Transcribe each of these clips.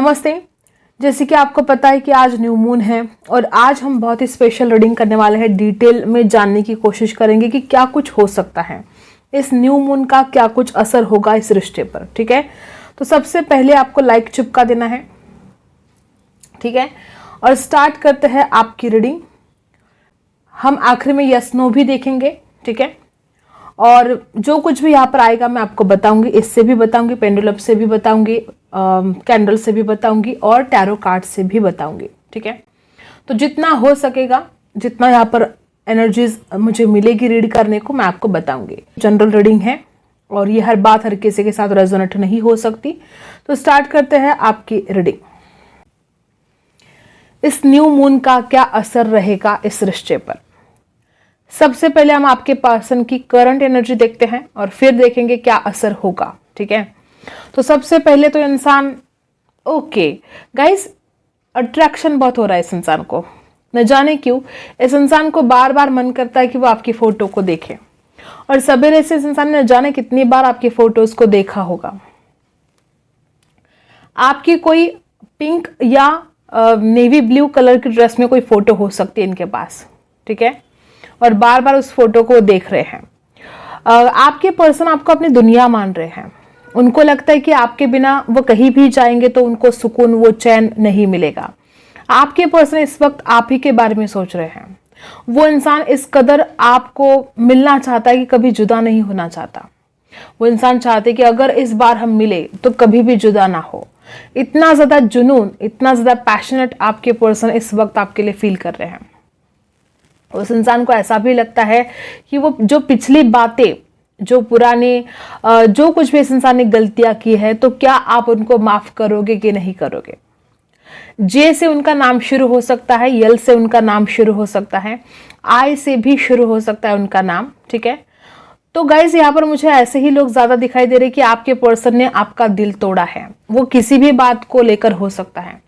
नमस्ते। जैसे कि आपको पता है कि आज न्यू मून है और आज हम बहुत ही स्पेशल रीडिंग करने वाले हैं। डिटेल में जानने की कोशिश करेंगे कि क्या कुछ हो सकता है, इस न्यू मून का क्या कुछ असर होगा इस रिश्ते पर। ठीक है, तो सबसे पहले आपको लाइक चिपका देना है। ठीक है, और स्टार्ट करते हैं आपकी रीडिंग। हम आखिर में यस नो भी देखेंगे। ठीक है, और जो कुछ भी यहाँ पर आएगा मैं आपको बताऊंगी, इससे भी बताऊंगी, पेंडुलम से भी बताऊंगी, कैंडल से भी बताऊंगी और टैरो कार्ड से भी बताऊंगी। ठीक है, तो जितना हो सकेगा, जितना यहाँ पर एनर्जीज मुझे मिलेगी रीड करने को, मैं आपको बताऊंगी। जनरल रीडिंग है और ये हर बात हर किसी के साथ रेजोनेट नहीं हो सकती। तो स्टार्ट करते हैं आपकी रीडिंग। इस न्यू मून का क्या असर रहेगा इस रिश्ते पर। सबसे पहले हम आपके पर्सन की करंट एनर्जी देखते हैं और फिर देखेंगे क्या असर होगा। ठीक है, तो सबसे पहले तो इंसान, ओके गाइस, अट्रैक्शन बहुत हो रहा है इस इंसान को। न जाने क्यों इस इंसान को बार बार मन करता है कि वो आपकी फोटो को देखे, और सवेरे से इस इंसान ने न जाने कितनी बार आपकी फोटोज को देखा होगा। आपकी कोई पिंक या नेवी ब्लू कलर की ड्रेस में कोई फोटो हो सकती है इनके पास। ठीक है, और बार बार उस फोटो को देख रहे हैं। आपके पर्सन आपको अपनी दुनिया मान रहे हैं। उनको लगता है कि आपके बिना वो कहीं भी जाएंगे तो उनको सुकून, वो चैन नहीं मिलेगा। आपके पर्सन इस वक्त आप ही के बारे में सोच रहे हैं। वो इंसान इस कदर आपको मिलना चाहता है कि कभी जुदा नहीं होना चाहता। वो इंसान चाहते कि अगर इस बार हम मिले तो कभी भी जुदा ना हो। इतना ज्यादा जुनून, इतना ज्यादा पैशनेट आपके पर्सन इस वक्त आपके लिए फील कर रहे हैं। उस इंसान को ऐसा भी लगता है कि वो जो पिछली बातें, जो पुरानी, जो कुछ भी इस इंसान ने गलतियां की है, तो क्या आप उनको माफ करोगे कि नहीं करोगे। जे से उनका नाम शुरू हो सकता है, यल से उनका नाम शुरू हो सकता है, आई से भी शुरू हो सकता है उनका नाम। ठीक है, तो गाइज यहाँ पर मुझे ऐसे ही लोग ज्यादा दिखाई दे रहे कि आपके पर्सन ने आपका दिल तोड़ा है। वो किसी भी बात को लेकर हो सकता है,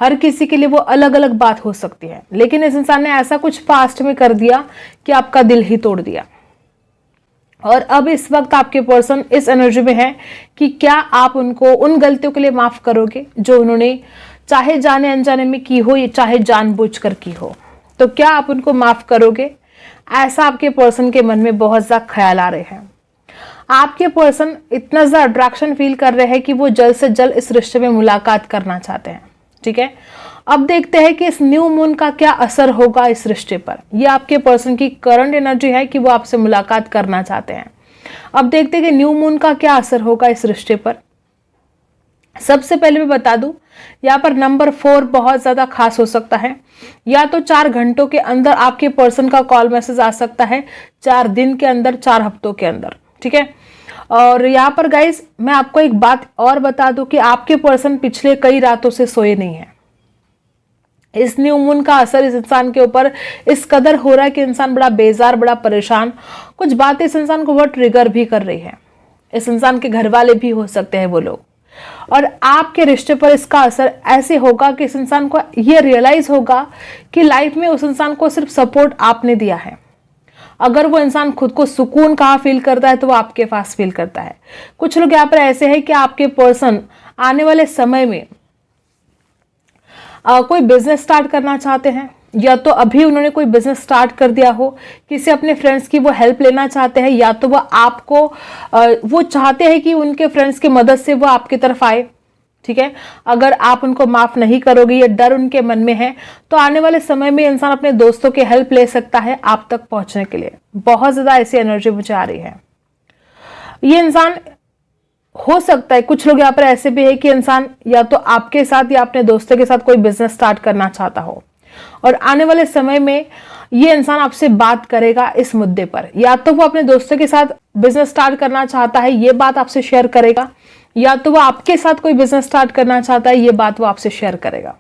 हर किसी के लिए वो अलग अलग बात हो सकती है, लेकिन इस इंसान ने ऐसा कुछ पास्ट में कर दिया कि आपका दिल ही तोड़ दिया। और अब इस वक्त आपके पर्सन इस एनर्जी में है कि क्या आप उनको उन गलतियों के लिए माफ करोगे जो उन्होंने चाहे जाने अनजाने में की हो या चाहे जानबूझकर की हो। तो क्या आप उनको माफ करोगे, ऐसा आपके पर्सन के मन में बहुत ज्यादा ख्याल आ रहे हैं। आपके पर्सन इतना ज्यादा अट्रैक्शन फील कर रहे हैं कि वो जल्द से जल्द इस रिश्ते में मुलाकात करना चाहते हैं। ठीक है, अब देखते हैं कि इस न्यू मून का क्या असर होगा इस रिश्ते पर। ये आपके पर्सन की करंट एनर्जी है कि वो आपसे मुलाकात करना चाहते हैं। अब देखते हैं कि न्यू मून का क्या असर होगा इस रिश्ते पर। सबसे पहले मैं बता दूं, यहाँ पर नंबर 4 बहुत ज्यादा खास हो सकता है। या तो 4 घंटों के अंदर आपके पर्सन का कॉल मैसेज आ सकता है, 4 दिन के अंदर, 4 हफ्तों के अंदर। ठीक है, और यहाँ पर गाइज मैं आपको एक बात और बता दूं कि आपके पर्सन पिछले कई रातों से सोए नहीं है। इस न्यू मून का असर इस इंसान के ऊपर इस कदर हो रहा है कि इंसान बड़ा बेजार, बड़ा परेशान, कुछ बातें इस इंसान को बहुत ट्रिगर भी कर रही है। इस इंसान के घर वाले भी हो सकते हैं वो लोग, और आपके रिश्ते पर इसका असर ऐसे होगा कि इस इंसान को ये रियलाइज होगा कि लाइफ में उस इंसान को सिर्फ सपोर्ट आपने दिया है। अगर वो इंसान खुद को सुकून कहाँ फील करता है तो वो आपके पास फील करता है। कुछ लोग यहाँ पर ऐसे हैं कि आपके पर्सन आने वाले समय में कोई बिजनेस स्टार्ट करना चाहते हैं, या तो अभी उन्होंने कोई बिजनेस स्टार्ट कर दिया हो, किसी अपने फ्रेंड्स की वो हेल्प लेना चाहते हैं, या तो वो आपको वो चाहते हैं कि उनके फ्रेंड्स की मदद से वो आपकी तरफ आए। ठीक है, अगर आप उनको माफ नहीं करोगे, ये डर उनके मन में है, तो आने वाले समय में इंसान अपने दोस्तों की हेल्प ले सकता है आप तक पहुंचने के लिए। बहुत ज्यादा ऐसी एनर्जी मुझे आ रही है। ये इंसान हो सकता है, कुछ लोग यहाँ पर ऐसे भी है कि इंसान या तो आपके साथ या अपने दोस्तों के साथ कोई बिजनेस स्टार्ट करना चाहता हो, और आने वाले समय में ये इंसान आपसे बात करेगा इस मुद्दे पर। या तो वो अपने दोस्तों के साथ बिजनेस स्टार्ट करना चाहता है, ये बात आपसे शेयर करेगा, या तो वो आपके साथ कोई बिजनेस स्टार्ट करना चाहता है, ये बात वो आपसे शेयर करेगा।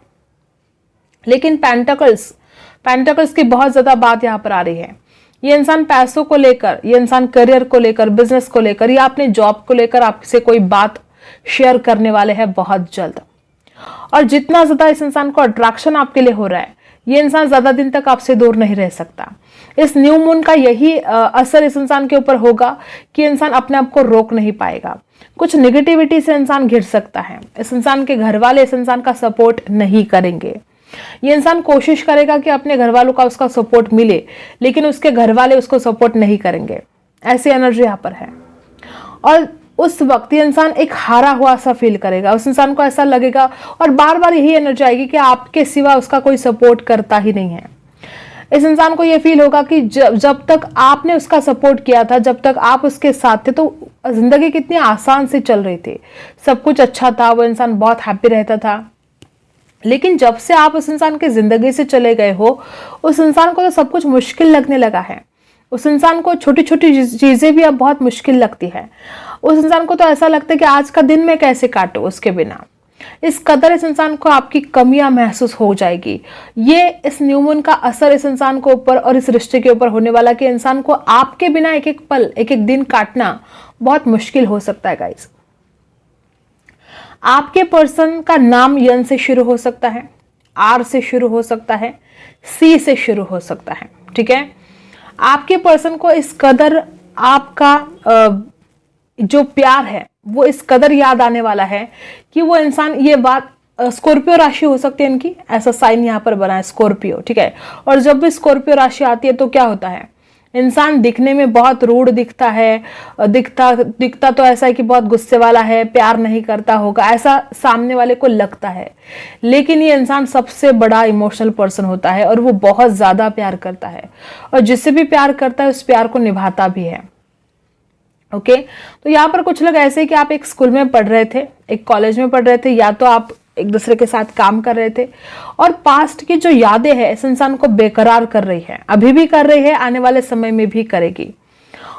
लेकिन पेंटिकल्स की बहुत ज्यादा बात यहाँ पर आ रही है। ये इंसान पैसों को लेकर, ये इंसान करियर को लेकर, बिजनेस को लेकर या अपने जॉब को लेकर आपसे कोई बात शेयर करने वाले हैं बहुत जल्द। और जितना ज्यादा इस इंसान को अट्रैक्शन आपके लिए हो रहा है, ये इंसान ज़्यादा दिन तक आपसे दूर नहीं रह सकता। इस न्यू मून का यही असर इस इंसान के ऊपर होगा कि इंसान अपने आप को रोक नहीं पाएगा। कुछ निगेटिविटी से इंसान घिर सकता है। इस इंसान के घर वाले इस इंसान का सपोर्ट नहीं करेंगे। ये इंसान कोशिश करेगा कि अपने घर वालों का उसका सपोर्ट मिले, लेकिन उसके घर वाले उसको सपोर्ट नहीं करेंगे। ऐसी एनर्जी यहाँ पर है। और उस वक्त ये इंसान एक हारा हुआ सा फील करेगा। उस इंसान को ऐसा लगेगा और बार बार यही एनर्जी आएगी कि आपके सिवा उसका कोई सपोर्ट करता ही नहीं है। इस इंसान को ये फील होगा कि जब तक आपने उसका सपोर्ट किया था, जब तक आप उसके साथ थे, तो जिंदगी कितनी आसान से चल रही थी, सब कुछ अच्छा था, वो इंसान बहुत हैप्पी रहता था। लेकिन जब से आप उस इंसान की जिंदगी से चले गए हो, उस इंसान को तो सब कुछ मुश्किल लगने लगा है। उस इंसान को छोटी छोटी चीजें भी अब बहुत मुश्किल लगती है। उस इंसान को तो ऐसा लगता है कि आज का दिन मैं कैसे काटूं उसके बिना। इस कदर इस इंसान को आपकी कमियां महसूस हो जाएगी। ये इस न्यू मून का असर इस इंसान को ऊपर और इस रिश्ते के ऊपर होने वाला कि इंसान को आपके बिना एक एक पल, एक एक दिन काटना बहुत मुश्किल हो सकता है गाइस। आपके पर्सन का नाम यन से शुरू हो सकता है, आर से शुरू हो सकता है, सी से शुरू हो सकता है। ठीक है, आपके पर्सन को इस कदर आपका जो प्यार है वो इस कदर याद आने वाला है कि वो इंसान, ये बात स्कॉर्पियो राशि हो सकती है इनकी, ऐसा साइन यहाँ पर बना है स्कॉर्पियो। ठीक है, और जब भी स्कॉर्पियो राशि आती है तो क्या होता है, इंसान दिखने में बहुत रूड दिखता है, दिखता तो ऐसा है कि बहुत गुस्से वाला है, प्यार नहीं करता होगा, ऐसा सामने वाले को लगता है। लेकिन ये इंसान सबसे बड़ा इमोशनल पर्सन होता है और वो बहुत ज्यादा प्यार करता है, और जिससे भी प्यार करता है उस प्यार को निभाता भी है। ओके, तो यहाँ पर कुछ लोग ऐसे कि आप एक स्कूल में पढ़ रहे थे, एक कॉलेज में पढ़ रहे थे, या तो आप एक दूसरे के साथ काम कर रहे थे, और पास्ट की जो यादें हैं इस इंसान को बेकरार कर रही है, अभी भी कर रही है, आने वाले समय में भी करेगी।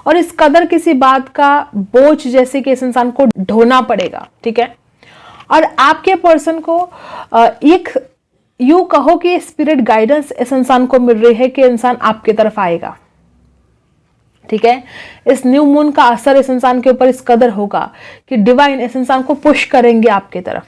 और इस कदर किसी बात का बोझ जैसे कि इस इंसान को ढोना पड़ेगा। ठीक है, और आपके पर्सन को एक यूं कहो कि स्पिरिट गाइडेंस इस इंसान को मिल रही है कि इंसान आपकी तरफ आएगा। ठीक है, इस न्यू मून का असर इस इंसान के ऊपर इस कदर होगा कि डिवाइन इस इंसान को पुश करेंगे आपकी तरफ।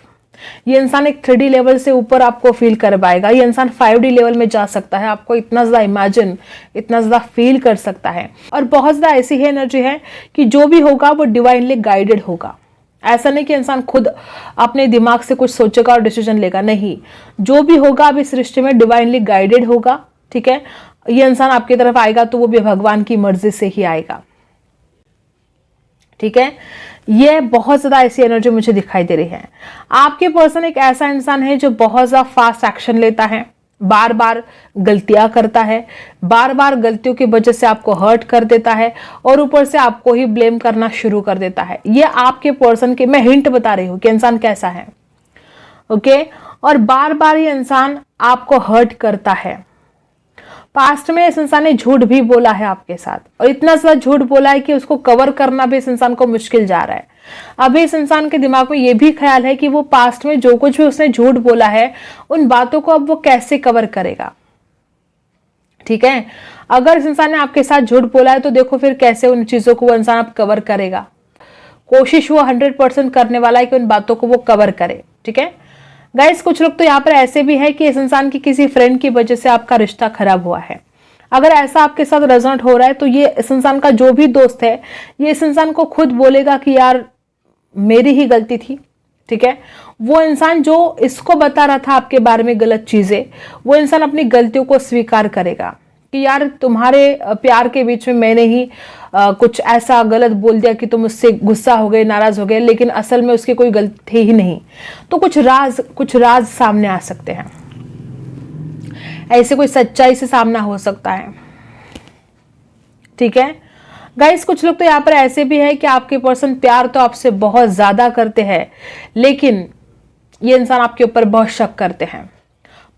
ये इंसान एक 3D लेवल से ऊपर आपको फील कर पाएगा। ये इंसान 5D लेवल में जा सकता है, आपको इतना ज्यादा इमेजिन, इतना ज्यादा फील कर सकता है। और बहुत ज्यादा ऐसी ही एनर्जी है कि जो भी होगा वो डिवाइनली गाइडेड होगा। ऐसा नहीं कि इंसान खुद अपने दिमाग से कुछ सोचेगा और डिसीजन लेगा, नहीं, जो भी होगा अब इस रिश्ते में डिवाइनली गाइडेड होगा। ठीक है, ये इंसान आपकी तरफ आएगा तो वो भी भगवान की मर्जी से ही आएगा। ठीक है, ये बहुत ज्यादा ऐसी एनर्जी मुझे दिखाई दे रही है। आपके पर्सन एक ऐसा इंसान है जो बहुत ज्यादा फास्ट एक्शन लेता है, बार बार गलतियां करता है, बार बार गलतियों की वजह से आपको हर्ट कर देता है, और ऊपर से आपको ही ब्लेम करना शुरू कर देता है। ये आपके पर्सन के, मैं हिंट बता रही हूं कि इंसान कैसा है। ओके, और बार बार ये इंसान आपको हर्ट करता है। पास्ट में इस इंसान ने झूठ भी बोला है आपके साथ, और इतना सा झूठ बोला है कि उसको कवर करना भी इस इंसान को मुश्किल जा रहा है। अभी इस इंसान के दिमाग में ये भी ख्याल है कि वो पास्ट में जो कुछ भी उसने झूठ बोला है उन बातों को अब वो कैसे कवर करेगा। ठीक है, अगर इस इंसान ने आपके साथ झूठ बोला है तो देखो फिर कैसे उन चीजों को वो इंसान अब कवर करेगा। कोशिश वो 100% करने वाला है कि उन बातों को वो कवर करे। ठीक है गाइस, कुछ लोग तो यहाँ पर ऐसे भी है कि इस इंसान की किसी फ्रेंड की वजह से आपका रिश्ता खराब हुआ है। अगर ऐसा आपके साथ रेजोनेट हो रहा है तो ये इस इंसान का जो भी दोस्त है, ये इस इंसान को खुद बोलेगा कि यार मेरी ही गलती थी। ठीक है, वो इंसान जो इसको बता रहा था आपके बारे में गलत चीजें, वो इंसान अपनी गलतियों को स्वीकार करेगा कि यार तुम्हारे प्यार के बीच में मैंने ही कुछ ऐसा गलत बोल दिया कि तुम उससे गुस्सा हो गए, नाराज हो गए, लेकिन असल में उसकी कोई गलती ही नहीं। तो कुछ राज सामने आ सकते हैं, ऐसे कोई सच्चाई से सामना हो सकता है। ठीक है गाइस, कुछ लोग तो यहाँ पर ऐसे भी है कि आपके पर्सन प्यार तो आपसे बहुत ज्यादा करते हैं, लेकिन ये इंसान आपके ऊपर बहुत शक करते हैं।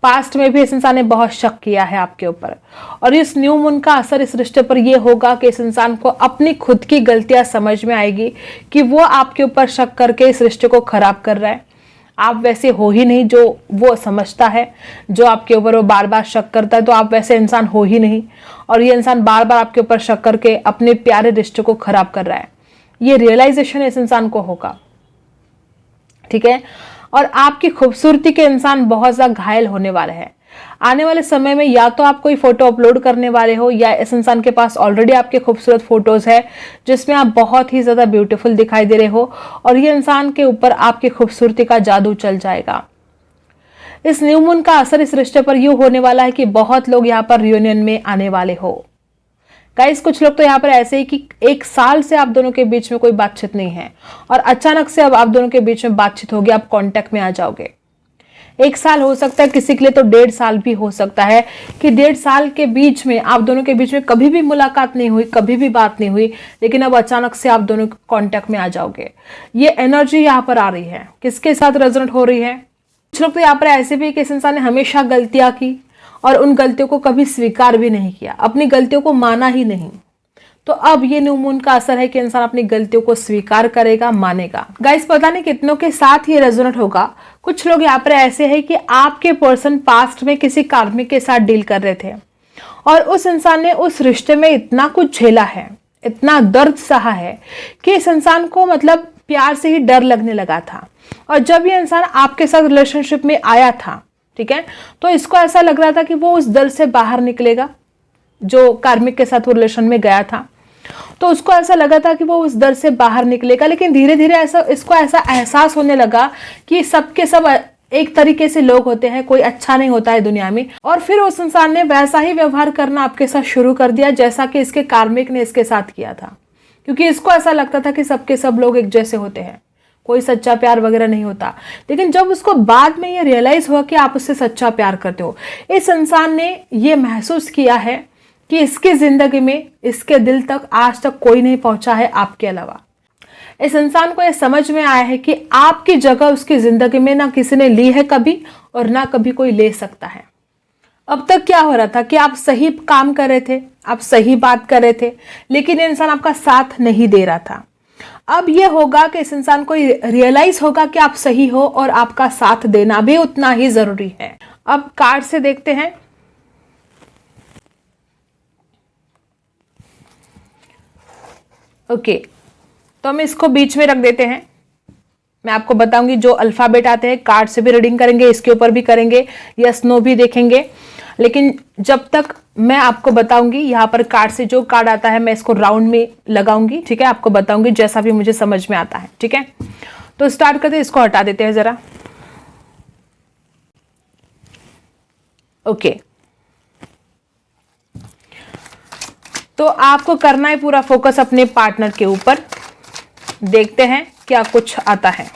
पास्ट में भी इस इंसान ने बहुत शक किया है आपके ऊपर, और इस न्यू मून का असर इस रिश्ते पर यह होगा कि इस इंसान को अपनी खुद की गलतियां समझ में आएगी कि वो आपके ऊपर शक करके इस रिश्ते को खराब कर रहा है। आप वैसे हो ही नहीं जो वो समझता है, जो आपके ऊपर वो बार बार शक करता है, तो आप वैसे इंसान हो ही नहीं, और ये इंसान बार बार आपके ऊपर शक करके अपने प्यारे रिश्ते को खराब कर रहा है। ये रियलाइजेशन इस इंसान को होगा। ठीक है, और आपकी खूबसूरती के इंसान बहुत ज्यादा घायल होने वाले हैं। आने वाले समय में या तो आप कोई फोटो अपलोड करने वाले हो या इस इंसान के पास ऑलरेडी आपके खूबसूरत फोटोज है जिसमें आप बहुत ही ज्यादा ब्यूटीफुल दिखाई दे रहे हो और ये इंसान के ऊपर आपकी खूबसूरती का जादू चल जाएगा। इस न्यू मून का असर इस रिश्ते पर यूं होने वाला है कि बहुत लोग यहाँ पर रियूनियन में आने वाले हो। गाइस कुछ लोग तो यहाँ पर ऐसे ही कि 1 साल से आप दोनों के बीच में कोई बातचीत नहीं है और अचानक से अब आप दोनों के बीच में बातचीत होगी, आप कांटेक्ट में आ जाओगे। 1 साल हो सकता है, किसी के लिए तो 1.5 साल भी हो सकता है कि 1.5 साल के बीच में आप दोनों के बीच में कभी भी मुलाकात नहीं हुई, कभी भी बात नहीं हुई, लेकिन अब अचानक से आप दोनों कांटेक्ट में आ जाओगे। ये एनर्जी यहाँ पर आ रही है, किसके साथ रेजोनेट हो रही है? कुछ लोग तो यहाँ पर ऐसे भी कि इस इंसान ने हमेशा गलतियां की और उन गलतियों को कभी स्वीकार भी नहीं किया, अपनी गलतियों को माना ही नहीं। तो अब ये न्यू मून का असर है कि इंसान अपनी गलतियों को स्वीकार करेगा, मानेगा। गाइस पता नहीं कितनों के साथ ये रेजोनेट होगा। कुछ लोग यहाँ पर ऐसे हैं कि आपके पर्सन पास्ट में किसी कार्मिक के साथ डील कर रहे थे और उस इंसान ने उस रिश्ते में इतना कुछ झेला है, इतना दर्द सहा है कि इस इंसान को मतलब प्यार से ही डर लगने लगा था। और जब ये इंसान आपके साथ रिलेशनशिप में आया था, ठीक है, तो इसको ऐसा लग रहा था कि वो उस दर्द से बाहर निकलेगा। जो कार्मिक के साथ वो रिलेशन में गया था तो उसको ऐसा लगा था कि वो उस दर्द से बाहर निकलेगा, लेकिन धीरे धीरे इसको ऐसा एहसास होने लगा कि सबके सब एक तरीके से लोग होते हैं, कोई अच्छा नहीं होता है दुनिया में। और फिर उस इंसान ने वैसा ही व्यवहार करना आपके साथ शुरू कर दिया जैसा कि इसके कार्मिक ने इसके साथ किया था, क्योंकि इसको ऐसा लगता था कि सबके सब लोग एक जैसे होते हैं, कोई सच्चा प्यार वगैरह नहीं होता। लेकिन जब उसको बाद में ये रियलाइज हुआ कि आप उससे सच्चा प्यार करते हो, इस इंसान ने ये महसूस किया है कि इसकी जिंदगी में इसके दिल तक आज तक कोई नहीं पहुंचा है आपके अलावा। इस इंसान को यह समझ में आया है कि आपकी जगह उसकी जिंदगी में ना किसी ने ली है कभी और ना कभी कोई ले सकता है। अब तक क्या हो रहा था कि आप सही काम कर रहे थे, आप सही बात कर रहे थे, लेकिन ये इंसान आपका साथ नहीं दे रहा था। अब ये होगा कि इस इंसान को रियलाइज होगा कि आप सही हो और आपका साथ देना भी उतना ही जरूरी है। अब कार्ड से देखते हैं। ओके, तो हम इसको बीच में रख देते हैं। मैं आपको बताऊंगी जो अल्फाबेट आते हैं, कार्ड से भी रीडिंग करेंगे, इसके ऊपर भी करेंगे, यस नो भी देखेंगे। लेकिन जब तक मैं आपको बताऊंगी, यहाँ पर कार्ड से जो कार्ड आता है मैं इसको राउंड में लगाऊंगी, ठीक है, आपको बताऊंगी जैसा भी मुझे समझ में आता है, ठीक है। तो स्टार्ट करते हैं, इसको हटा देते हैं जरा। ओके, तो आपको करना है पूरा फोकस अपने पार्टनर के ऊपर। देखते हैं क्या कुछ आता है।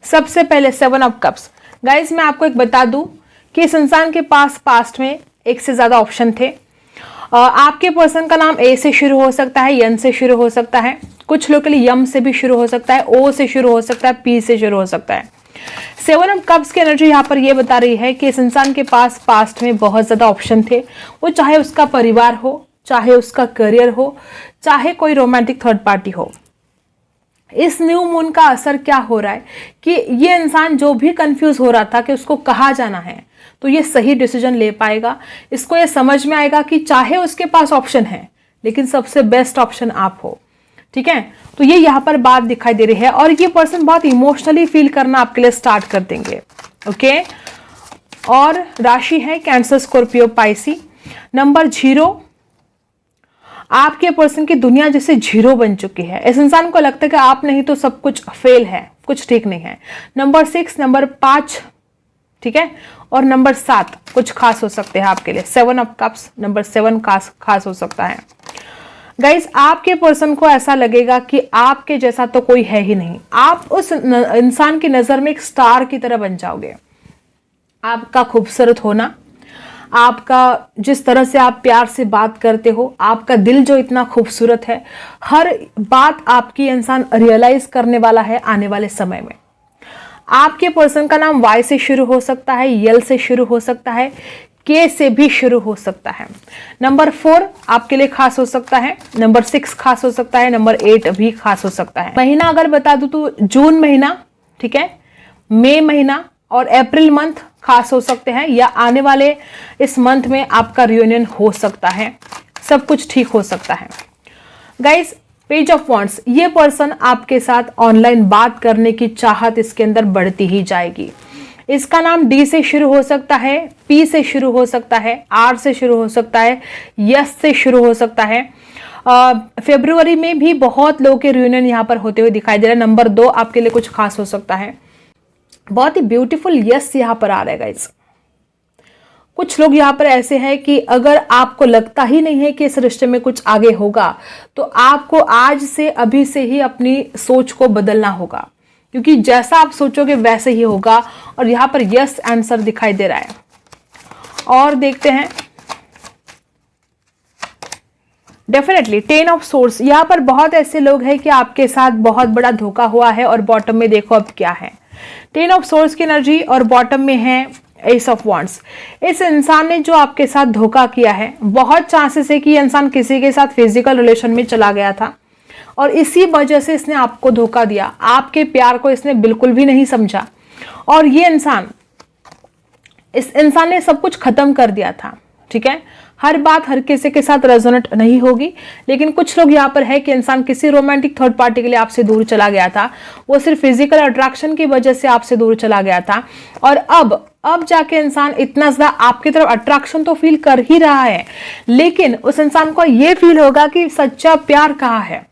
सबसे पहले 7 ऑफ कप्स। गाइस मैं आपको एक बता दूं कि इस इंसान के पास पास्ट में एक से ज्यादा ऑप्शन थे। आपके पर्सन का नाम ए से शुरू हो सकता है, एन से शुरू हो सकता है, कुछ लोग के लिए यम से भी शुरू हो सकता है, ओ से शुरू हो सकता है, पी से शुरू हो सकता है। 7 ऑफ कप्स की एनर्जी यहाँ पर ये बता रही है कि इस इंसान के पास पास्ट में बहुत ज्यादा ऑप्शन थे। वो चाहे उसका परिवार हो, चाहे उसका करियर हो, चाहे कोई रोमांटिक थर्ड पार्टी हो। इस न्यू मून का असर क्या हो रहा है कि ये इंसान जो भी कंफ्यूज हो रहा था कि उसको कहाँ जाना है, तो ये सही डिसीजन ले पाएगा। इसको ये समझ में आएगा कि चाहे उसके पास ऑप्शन है लेकिन सबसे बेस्ट ऑप्शन आप हो, ठीक है। तो ये यहाँ पर बात दिखाई दे रही है और ये पर्सन बहुत इमोशनली फील करना आपके लिए स्टार्ट कर देंगे, ओके। और राशि है कैंसर, स्कॉर्पियो, पाइसी। नंबर 0, आपके पर्सन की दुनिया जैसे 0 बन चुकी है। इस इंसान को लगता है कि आप नहीं तो सब कुछ फेल है, कुछ ठीक नहीं है। नंबर 6, नंबर 5, ठीक है, और नंबर 7 कुछ खास हो सकते हैं आपके लिए। 7 ऑफ कप्स, नंबर 7 खास हो सकता है। गाइस आपके पर्सन को ऐसा लगेगा कि आपके जैसा तो कोई है ही नहीं। आप उस इंसान की नजर में एक स्टार की तरह बन जाओगे। आपका खूबसूरत होना, आपका जिस तरह से आप प्यार से बात करते हो, आपका दिल जो इतना खूबसूरत है, हर बात आपकी इंसान रियलाइज करने वाला है आने वाले समय में। आपके पर्सन का नाम वाई से शुरू हो सकता है, यल से शुरू हो सकता है, के से भी शुरू हो सकता है। नंबर 4 आपके लिए खास हो सकता है, नंबर 6 खास हो सकता है, नंबर 8 भी खास हो सकता है। महीना अगर बता दूं तो जून महीना, ठीक है, मई महीना और अप्रैल मंथ खास हो सकते हैं, या आने वाले इस मंथ में आपका रियूनियन हो सकता है। सब कुछ ठीक हो सकता है। गाइस पेज ऑफ वॉन्ड्स, ये पर्सन आपके साथ ऑनलाइन बात करने की चाहत इसके अंदर बढ़ती ही जाएगी। इसका नाम डी से शुरू हो सकता है, पी से शुरू हो सकता है, आर से शुरू हो सकता है, यस से शुरू हो सकता है। फरवरी में भी बहुत लोगों के रियूनियन यहाँ पर होते हुए दिखाई दे रहा है। नंबर 2 आपके लिए कुछ खास हो सकता है। बहुत ही ब्यूटीफुल यस यहाँ पर आ रहा है गाइस। कुछ लोग यहाँ पर ऐसे हैं कि अगर आपको लगता ही नहीं है कि इस रिश्ते में कुछ आगे होगा, तो आपको आज से अभी से ही अपनी सोच को बदलना होगा, क्योंकि जैसा आप सोचोगे वैसे ही होगा। और यहाँ पर यस आंसर दिखाई दे रहा है। और देखते हैं, डेफिनेटली 10 ऑफ सोर्स। यहाँ पर बहुत ऐसे लोग हैं कि आपके साथ बहुत बड़ा धोखा हुआ है। और बॉटम में देखो अब क्या है, 10 ऑफ सोर्स की एनर्जी और बॉटम में है एस ऑफ वॉन्ड्स। इस इंसान ने जो आपके साथ धोखा किया है, बहुत चांसेस है कि ये इंसान किसी के साथ फिजिकल रिलेशन में चला गया था और इसी वजह से इसने आपको धोखा दिया। आपके प्यार को इसने बिल्कुल भी नहीं समझा और ये इस इंसान ने सब कुछ खत्म कर दिया था। ठीक है, हर बात हर किसी के साथ रेजोनेट नहीं होगी, लेकिन कुछ लोग यहाँ पर है कि इंसान किसी रोमांटिक थर्ड पार्टी के लिए आपसे दूर चला गया था। वो सिर्फ फिजिकल अट्रैक्शन की वजह से आपसे दूर चला गया था और अब जाके इंसान इतना ज्यादा आपकी तरफ अट्रैक्शन तो फील कर ही रहा है, लेकिन उस इंसान को ये फील होगा कि सच्चा प्यार कहाँ है।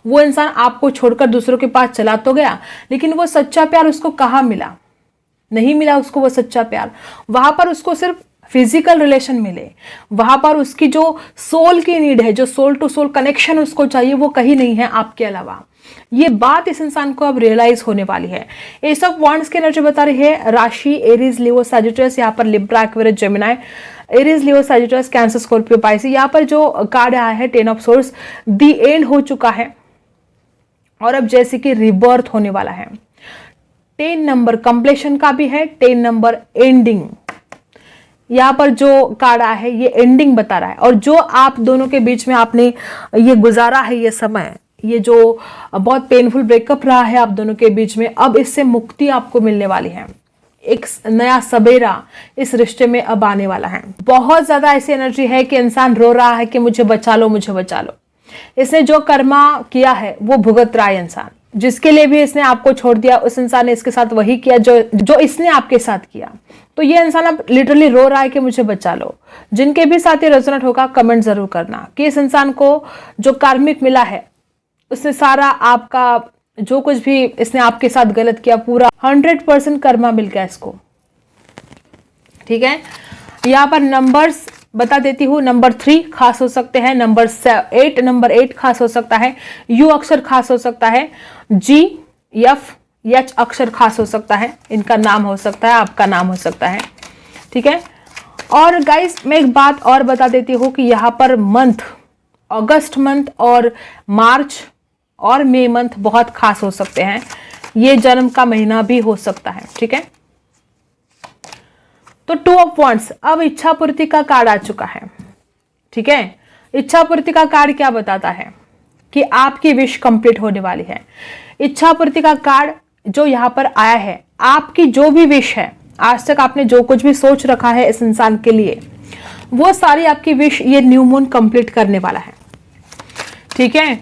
वो इंसान आपको छोड़कर दूसरों के पास चला तो गया, लेकिन वो सच्चा प्यार उसको कहाँ मिला? नहीं मिला उसको वो सच्चा प्यार। वहां पर उसको सिर्फ फिजिकल रिलेशन मिले, वहां पर उसकी जो सोल की नीड है, जो सोल टू सोल कनेक्शन उसको चाहिए, वो कहीं नहीं है आपके अलावा। ये बात इस इंसान को अब रियलाइज होने वाली है। एस ऑफ वॉन्ड्स की एनर्जी बता रही है राशि एरीज, लियो, सजिटेरियस, यहाँ पर लिब्रा, एक्वेरियस, जेमिनी, एरीज, लियो, सजिटेरियस, कैंसर, स्कॉर्पियो, पाइसेस। यहाँ पर जो कार्ड आया है 10 ऑफ सोर्स, दी एंड हो चुका है और अब जैसे कि रिबर्थ होने वाला है। 10 नंबर कंप्लीशन का भी है, 10 नंबर एंडिंग। यहाँ पर जो कार्ड आया है ये एंडिंग बता रहा है। और जो आप दोनों के बीच में आपने ये गुजारा है, ये समय, ये जो बहुत पेनफुल ब्रेकअप रहा है आप दोनों के बीच में, अब इससे मुक्ति आपको मिलने वाली है। एक नया सवेरा इस रिश्ते में अब आने वाला है। बहुत ज्यादा ऐसी एनर्जी है कि इंसान रो रहा है कि मुझे बचा लो, मुझे बचा लो। इसने जो कर्मा किया है वो भुगत रहा है इंसान। जिसके लिए भी इसने आपको छोड़ दिया, उस इंसान ने इसके साथ वही किया जो इसने आपके साथ किया। तो ये इंसान अब लिटरली रो रहा है कि मुझे बचा लो। जिनके भी साथ ये रेजोनेट होगा कमेंट जरूर करना कि इस इंसान को जो कार्मिक मिला है, उसने सारा आपका जो कुछ भी इसने आपके साथ गलत किया, पूरा 100% कर्मा मिल गया इसको। ठीक है, यहाँ पर नंबर्स बता देती हूँ। नंबर 3 खास हो सकते हैं, नंबर 8 खास हो सकता है, यू अक्षर खास हो सकता है, जी, एफ, एच अक्षर खास हो सकता है। इनका नाम हो सकता है, आपका नाम हो सकता है। ठीक है, और गाइस मैं एक बात और बता देती हूँ कि यहाँ पर मंथ, अगस्त मंथ और मार्च और मई मंथ बहुत खास हो सकते हैं। ये जन्म का महीना भी हो सकता है। ठीक है, तो 2 ऑफ वॉन्ड्स, अब इच्छा पूर्ति का कार्ड आ चुका है। ठीक है, इच्छा पूर्ति का कार्ड क्या बताता है कि आपकी विश कंप्लीट होने वाली है। इच्छा पूर्ति का कार्ड जो यहाँ पर आया है, आपकी जो भी विश है, आज तक आपने जो कुछ भी सोच रखा है इस इंसान के लिए, वो सारी आपकी विश ये न्यू मून कंप्लीट करने वाला है। ठीक है,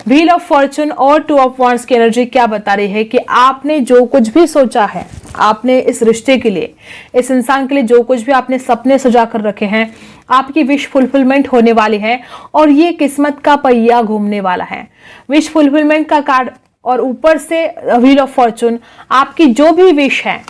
व्हील ऑफ फॉर्चून और 2 ऑफ वॉन्ड्स की एनर्जी क्या बता रही है कि आपने जो कुछ भी सोचा है, आपने इस रिश्ते के लिए, इस इंसान के लिए जो कुछ भी आपने सपने सजा कर रखे हैं, आपकी विश फुलफिलमेंट होने वाली है और ये किस्मत का पहिया घूमने वाला है। विश फुलफिलमेंट का कार्ड और ऊपर से व्हील ऑफ फॉर्चून। आपकी जो भी विश है,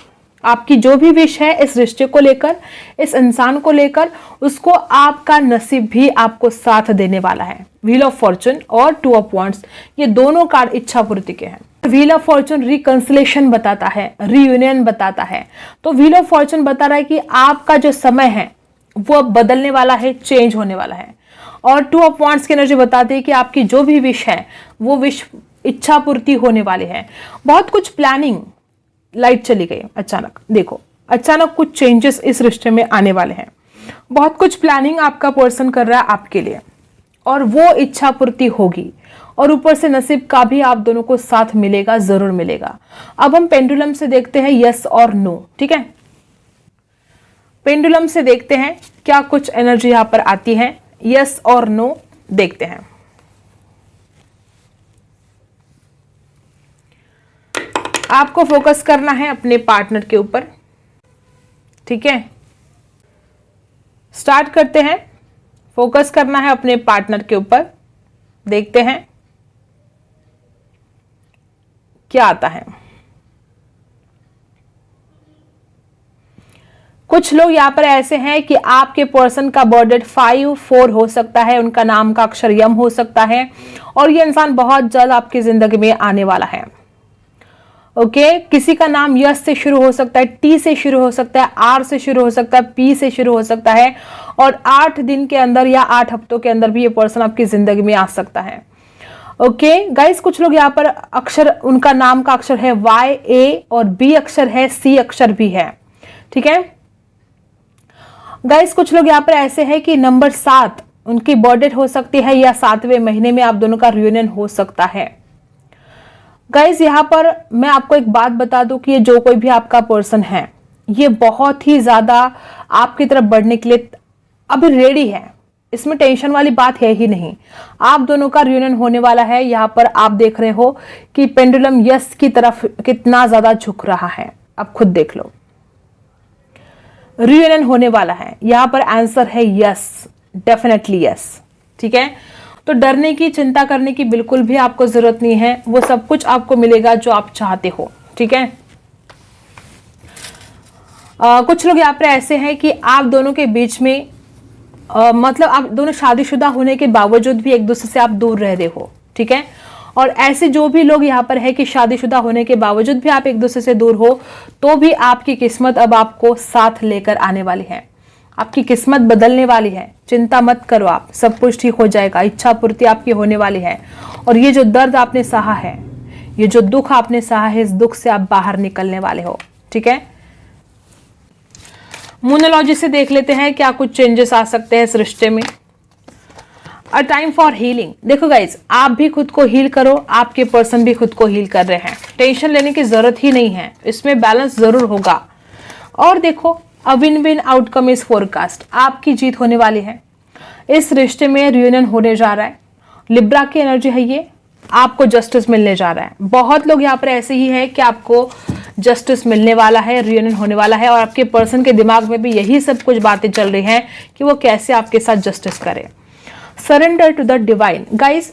आपकी जो भी विश है इस रिश्ते को लेकर, इस इंसान को लेकर, उसको आपका नसीब भी आपको साथ देने वाला है। व्हील ऑफ फॉर्चून और 2 ऑफ वॉन्ड्स, ये दोनों कार्ड इच्छा पूर्ति के हैं। व्हील ऑफ फॉर्चून रिकंसिलेशन बताता है, रियूनियन बताता है। तो व्हील ऑफ फॉर्चून बता रहा है कि आपका जो समय है वो अब बदलने वाला है, चेंज होने वाला है। और 2 ऑफ वॉन्ड्स की एनर्जी बताती है कि आपकी जो भी विश है वो विश इच्छा पूर्ति होने वाली है। बहुत कुछ प्लानिंग, लाइट चली गई अचानक, देखो अचानक कुछ चेंजेस इस रिश्ते में आने वाले हैं। बहुत कुछ प्लानिंग आपका पर्सन कर रहा है आपके लिए और वो इच्छा पूर्ति होगी और ऊपर से नसीब का भी आप दोनों को साथ मिलेगा, जरूर मिलेगा। अब हम पेंडुलम से देखते हैं यस और नो। ठीक है, पेंडुलम से देखते हैं क्या कुछ एनर्जी यहां पर आती है। यस और नो देखते हैं। आपको फोकस करना है अपने पार्टनर के ऊपर, ठीक है। स्टार्ट करते हैं। फोकस करना है अपने पार्टनर के ऊपर, देखते हैं क्या आता है। कुछ लोग यहां पर ऐसे हैं कि आपके पर्सन का बर्थ डेट 5-4 हो सकता है, उनका नाम का अक्षर यम हो सकता है और ये इंसान बहुत जल्द आपकी जिंदगी में आने वाला है। ओके, किसी का नाम यस से शुरू हो सकता है, टी से शुरू हो सकता है, आर से शुरू हो सकता है, पी से शुरू हो सकता है और 8 दिन के अंदर या 8 हफ्तों के अंदर भी ये पर्सन आपकी जिंदगी में आ सकता है। ओके गाइस, कुछ लोग यहाँ पर अक्षर, उनका नाम का अक्षर है वाई, ए और बी अक्षर है, सी अक्षर भी है, ठीक है। गाइस, कुछ लोग यहाँ पर ऐसे हैं कि नंबर 7 उनकी बर्थ डेट हो सकती है या 7वें महीने में आप दोनों का रियूनियन हो सकता है। गाइस, यहाँ पर मैं आपको एक बात बता दूं कि ये जो कोई भी आपका पर्सन है, ये बहुत ही ज्यादा आपकी तरफ बढ़ने के लिए अभी रेडी है। इसमें टेंशन वाली बात है ही नहीं। आप दोनों का रियूनियन होने वाला है। यहाँ पर आप देख रहे हो कि पेंडुलम यस की तरफ कितना ज्यादा झुक रहा है, आप खुद देख लो। रियूनियन होने वाला है, यहाँ पर आंसर है यस, डेफिनेटली यस, ठीक है। तो डरने की, चिंता करने की बिल्कुल भी आपको जरूरत नहीं है। वो सब कुछ आपको मिलेगा जो आप चाहते हो, ठीक है। कुछ लोग यहाँ पर ऐसे हैं कि आप दोनों के बीच में मतलब आप दोनों शादीशुदा होने के बावजूद भी एक दूसरे से आप दूर रह रहे हो, ठीक है। और ऐसे जो भी लोग यहाँ पर है कि शादीशुदा होने के बावजूद भी आप एक दूसरे से दूर हो, तो भी आपकी किस्मत अब आपको साथ लेकर आने वाली है। आपकी किस्मत बदलने वाली है, चिंता मत करो आप, सब कुछ ठीक हो जाएगा। इच्छा पूर्ति आपकी होने वाली है और ये जो दर्द आपने सहा है, ये जो दुख आपने सहा है, इस दुख से आप बाहर निकलने वाले हो, ठीक है। मोनोलॉजी से देख लेते हैं क्या कुछ चेंजेस आ सकते हैं इस रिश्ते में। A time for healing. देखो गाइज, आप भी खुद को हील करो, आपके पर्सन भी खुद को हील कर रहे हैं। टेंशन लेने की जरूरत ही नहीं है, इसमें बैलेंस जरूर होगा। और देखो, a win win outcome is forecast, आपकी जीत होने वाली है। इस रिश्ते में रियूनियन होने जा रहा है। लिब्रा की एनर्जी है ये, आपको जस्टिस मिलने जा रहा है। बहुत लोग यहाँ पर ऐसे ही है कि आपको जस्टिस मिलने वाला है, रियूनियन होने वाला है और आपके पर्सन के दिमाग में भी यही सब कुछ बातें चल रही हैं कि वो कैसे आपके साथ जस्टिस करे। Surrender to the divine. Guys,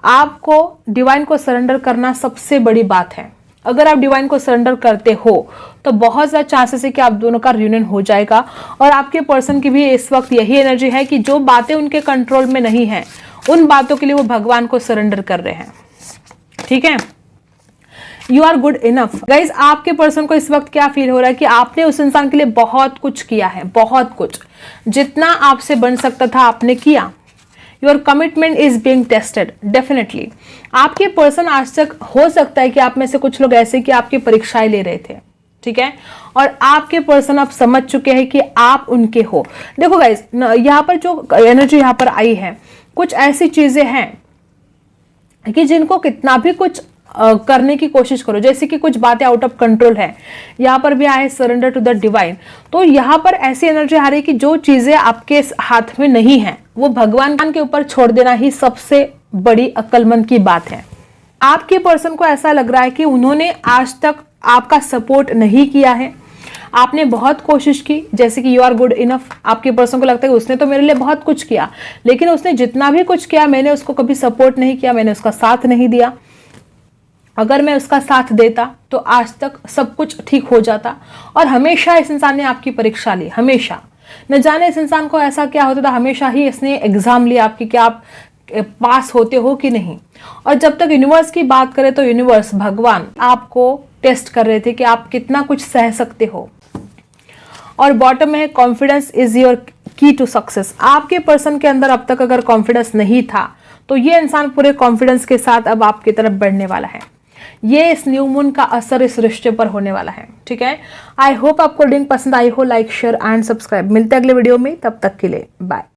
आपको डिवाइन को सरेंडर करना सबसे बड़ी बात है। अगर आप डिवाइन को सरेंडर करते हो तो बहुत ज्यादा चांसेस है कि आप दोनों का रियूनियन हो जाएगा। और आपके पर्सन की भी इस वक्त यही एनर्जी है कि जो बातें उनके कंट्रोल में नहीं है, उन बातों के लिए वो भगवान को सरेंडर कर रहे हैं, ठीक है। You are good enough. Guys, आपके पर्सन को इस वक्त क्या फील हो रहा है कि आपने उस इंसान के लिए बहुत कुछ किया है, बहुत कुछ, जितना आपसे बन सकता था आपने किया। Your commitment is being tested, definitely. आपके पर्सन आज तक, हो सकता है कि आप में से कुछ लोग ऐसे कि आपकी परीक्षाएं ले रहे थे, ठीक है, और आपके पर्सन अब समझ चुके हैं कि आप उनके हो। देखो गाइज, यहाँ पर जो एनर्जी यहाँ पर आई है, कुछ ऐसी चीजें हैं कि जिनको कितना भी कुछ करने की कोशिश करो, जैसे कि कुछ बातें आउट ऑफ कंट्रोल है। यहाँ पर भी आए सरेंडर टू द डिवाइन। तो यहाँ पर ऐसी एनर्जी आ रही है कि जो चीजें आपके हाथ में नहीं है, वो भगवान के ऊपर छोड़ देना ही सबसे बड़ी अक्लमंद की बात है। आपके पर्सन को ऐसा लग रहा है कि उन्होंने आज तक आपका सपोर्ट नहीं किया है। आपने बहुत कोशिश की, जैसे कि यू आर गुड इनफ। आपके पर्सन को लगता है कि उसने तो मेरे लिए बहुत कुछ किया, लेकिन उसने जितना भी कुछ किया, मैंने उसको कभी सपोर्ट नहीं किया, मैंने उसका साथ नहीं दिया। अगर मैं उसका साथ देता तो आज तक सब कुछ ठीक हो जाता। और हमेशा इस इंसान ने आपकी परीक्षा ली, हमेशा। न जाने इस इंसान को ऐसा क्या होता था, हमेशा ही इसने एग्जाम लिया आपकी कि आप पास होते हो कि नहीं। और जब तक यूनिवर्स की बात करें तो यूनिवर्स, भगवान, आपको टेस्ट कर रहे थे कि आप कितना कुछ सह सकते हो। और बॉटम में है कॉन्फिडेंस इज योर की टू सक्सेस। आपके पर्सन के अंदर अब तक अगर कॉन्फिडेंस नहीं था, तो ये इंसान पूरे कॉन्फिडेंस के साथ अब आपकी तरफ बढ़ने वाला है। ये इस न्यू मून का असर इस रिश्ते पर होने वाला है, ठीक है। आई होप आपको रीडिंग पसंद आई हो। Like, share and subscribe. मिलते हैं अगले वीडियो में, तब तक के लिए बाय।